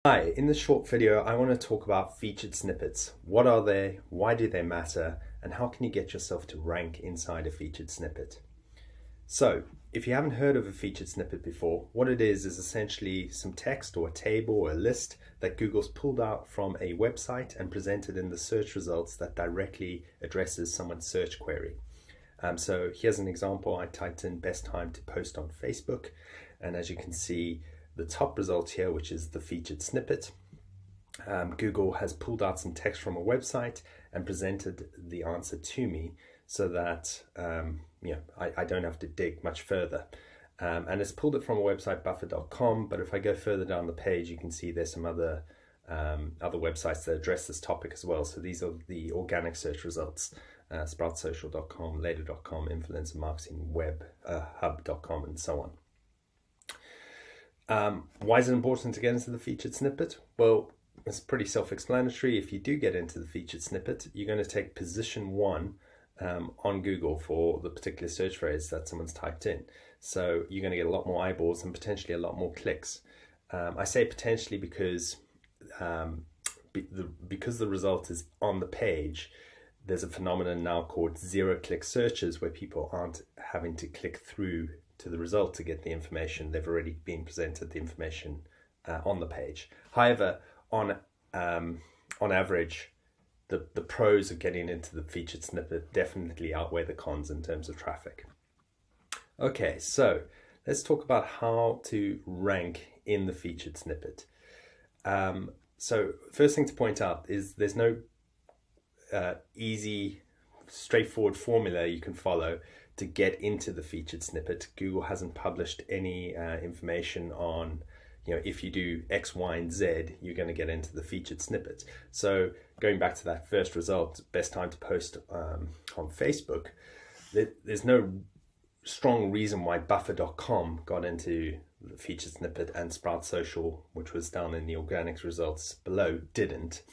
Hi, in this short video, I want to talk about featured snippets. What are they? Why do they matter? And how can you get yourself to rank inside a featured snippet? So, if you haven't heard of a featured snippet before, what it is essentially some text or a table or a list that Google's pulled out from a website and presented in the search results that directly addresses someone's search query. So here's an example. I typed in best time to post on Facebook, and as you can see, the top result here, which is the featured snippet, Google has pulled out some text from a website and presented the answer to me so that I don't have to dig much further. And it's pulled it from a website, buffer.com, but if I go further down the page, you can see there's some other websites that address this topic as well. So these are the organic search results, sproutsocial.com, later.com, influencer marketing, web, hub.com, and so on. Why is it important to get into the featured snippet? Well, it's pretty self-explanatory. If you do get into the featured snippet, you're going to take position 1 on Google for the particular search phrase that someone's typed in. So you're going to get a lot more eyeballs and potentially a lot more clicks. I say potentially because the result is on the page, there's a phenomenon now called zero-click searches where people aren't having to click through to the result to get the information. They've already been presented the information on the page. However, on average, the pros of getting into the featured snippet definitely outweigh the cons in terms of traffic. Okay, so let's talk about how to rank in the featured snippet. So first thing to point out is there's no easy, straightforward formula you can follow to get into the featured snippet. Google hasn't published any information on, if you do X, Y, and Z, you're going to get into the featured snippet. So going back to that first result, best time to post on Facebook, there's no strong reason why buffer.com got into the featured snippet and Sprout Social, which was down in the organics results below, didn't.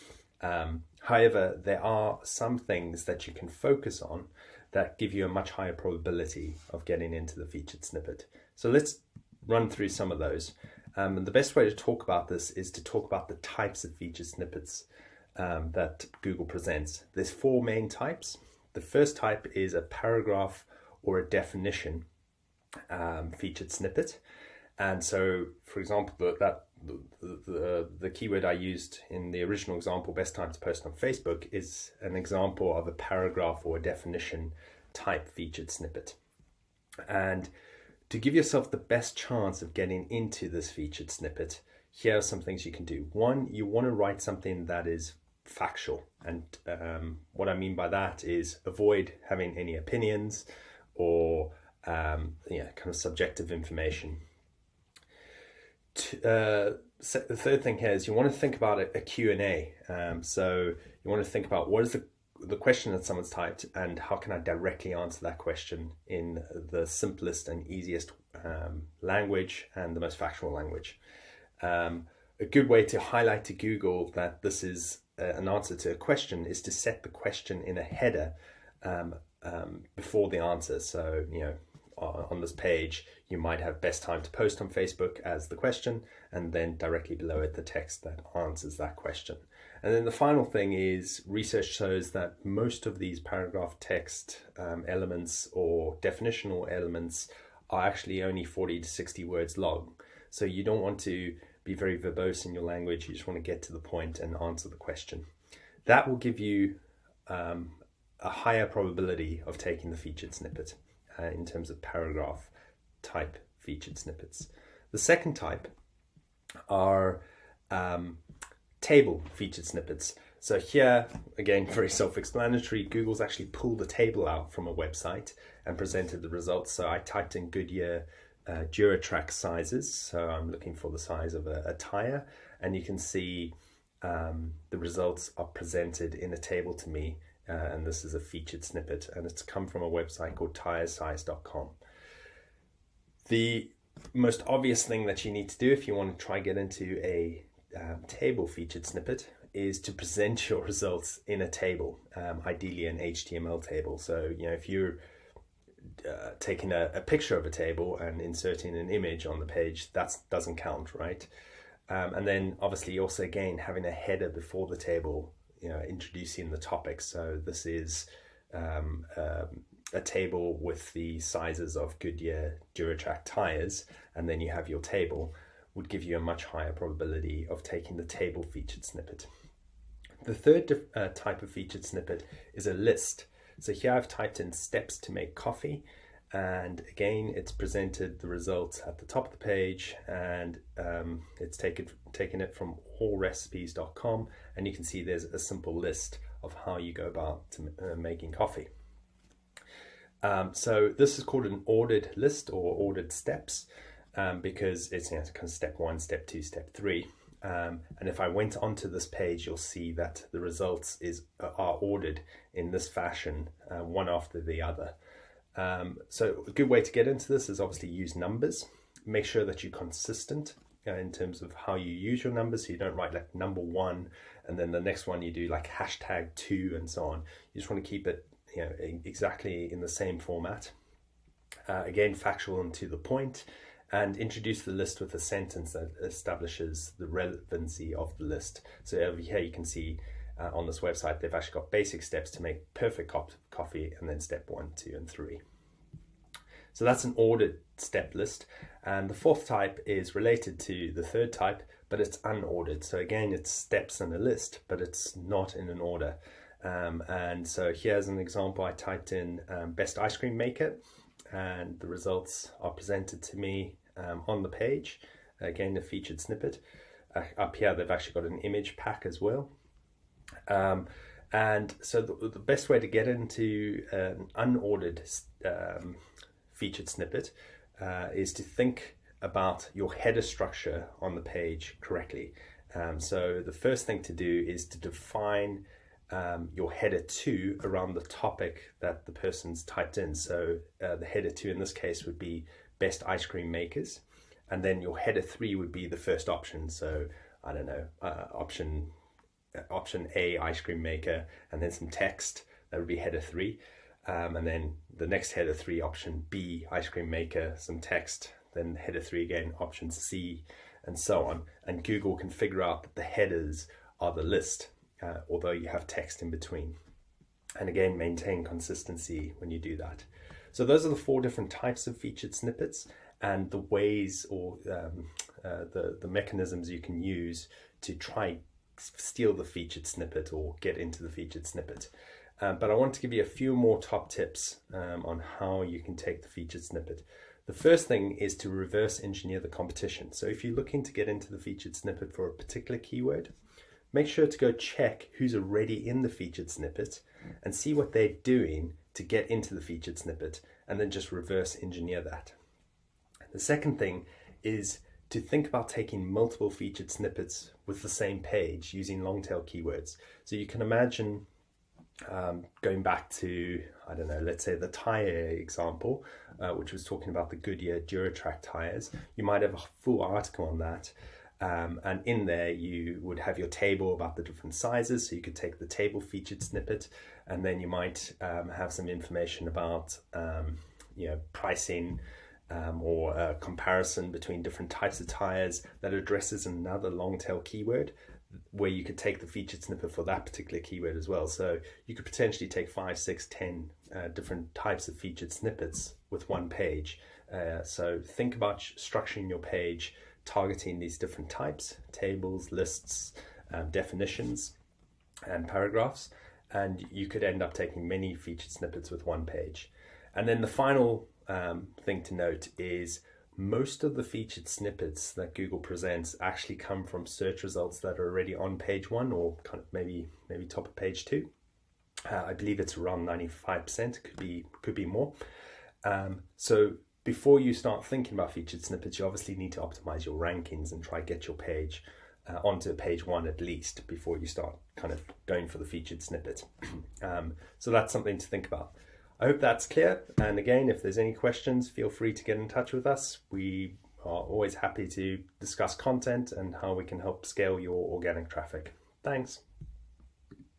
However, there are some things that you can focus on that give you a much higher probability of getting into the featured snippet. So let's run through some of those. And the best way to talk about this is to talk about the types of featured snippets that Google presents. There's 4 main types. The first type is a paragraph or a definition featured snippet. And so, for example, the keyword I used in the original example, best time to post on Facebook, is an example of a paragraph or a definition type featured snippet. And to give yourself the best chance of getting into this featured snippet, here are some things you can do. 1, you want to write something that is factual. And what I mean by that is avoid having any opinions or kind of subjective information. The third thing here is you want to think about a Q&A. So you want to think about what is the question that someone's typed and how can I directly answer that question in the simplest and easiest language and the most factual language. A good way to highlight to Google that this is an answer to a question is to set the question in a header before the answer. So, on this page, you might have best time to post on Facebook as the question, and then directly below it, the text that answers that question. And then the final thing is research shows that most of these paragraph text elements or definitional elements are actually only 40 to 60 words long. So you don't want to be very verbose in your language. You just want to get to the point and answer the question. That will give you a higher probability of taking the featured snippet in terms of paragraph type featured snippets. The second type are table featured snippets. So here, again, very self-explanatory. Google's actually pulled a table out from a website and presented the results. So I typed in Goodyear Duratrack sizes. So I'm looking for the size of a tire, and you can see the results are presented in a table to me. And this is a featured snippet, and it's come from a website called tiresize.com. The most obvious thing that you need to do if you want to try get into a table featured snippet is to present your results in a table, ideally an HTML table. So, if you're taking a picture of a table and inserting an image on the page, that doesn't count, right? And then obviously also again having a header before the table, introducing the topic. So this is a table with the sizes of Goodyear Duratrack tires, and then you have your table, would give you a much higher probability of taking the table featured snippet. The third type of featured snippet is a list. So here I've typed in steps to make coffee, and again it's presented the results at the top of the page, and it's taken it from allrecipes.com, and you can see there's a simple list of how you go about making coffee. So this is called an ordered list or ordered steps, because it's kind of step 1, step 2, step 3. And if I went onto this page, you'll see that the results are ordered in this fashion, one after the other. So a good way to get into this is obviously use numbers. Make sure that you're consistent in terms of how you use your numbers, so you don't write like number 1 and then the next one you do like #2 and so on. You just want to keep it exactly in the same format. Again, factual and to the point, and introduce the list with a sentence that establishes the relevancy of the list. So over here you can see on this website they've actually got basic steps to make perfect coffee, and then step 1, 2 and 3. So that's an ordered step list. And the fourth type is related to the third type, but it's unordered. So again, it's steps in a list, but it's not in an order. And so here's an example. I typed in best ice cream maker, and the results are presented to me on the page. Again, a featured snippet. Up here they've actually got an image pack as well. And so the best way to get into an unordered featured snippet is to think about your header structure on the page correctly. So the first thing to do is to define your header 2 around the topic that the person's typed in. So the header 2 in this case would be best ice cream makers, and then your header 3 would be the first option. So I don't know, option A, ice cream maker, and then some text. That would be header 3. And then the next header 3, option B, ice cream maker, some text, then header 3 again, option C, and so on. And Google can figure out that the headers are the list, although you have text in between. And again, maintain consistency when you do that. So those are the 4 different types of featured snippets, and the ways or the mechanisms you can use to try steal the featured snippet or get into the featured snippet. But I want to give you a few more top tips on how you can take the featured snippet. The first thing is to reverse engineer the competition. So if you're looking to get into the featured snippet for a particular keyword, make sure to go check who's already in the featured snippet and see what they're doing to get into the featured snippet, and then just reverse engineer that. The second thing is to think about taking multiple featured snippets with the same page using long tail keywords. So you can imagine going back to, I don't know, let's say the tire example, which was talking about the Goodyear Duratrack tires. You might have a full article on that. And in there you would have your table about the different sizes. So you could take the table featured snippet, and then you might have some information about pricing, or a comparison between different types of tires that addresses another long tail keyword, where you could take the featured snippet for that particular keyword as well. So you could potentially take 5, 6, 10 different types of featured snippets with one page. So think about structuring your page, targeting these different types: tables, lists, definitions, and paragraphs, and you could end up taking many featured snippets with one page. And then the final thing to note is most of the featured snippets that Google presents actually come from search results that are already on page 1, or kind of maybe top of page 2. I believe it's around 95%, could be more. So before you start thinking about featured snippets, you obviously need to optimize your rankings and try get your page onto page 1 at least before you start kind of going for the featured snippet. So that's something to think about. I hope that's clear. And again, if there's any questions, feel free to get in touch with us. We are always happy to discuss content and how we can help scale your organic traffic. Thanks.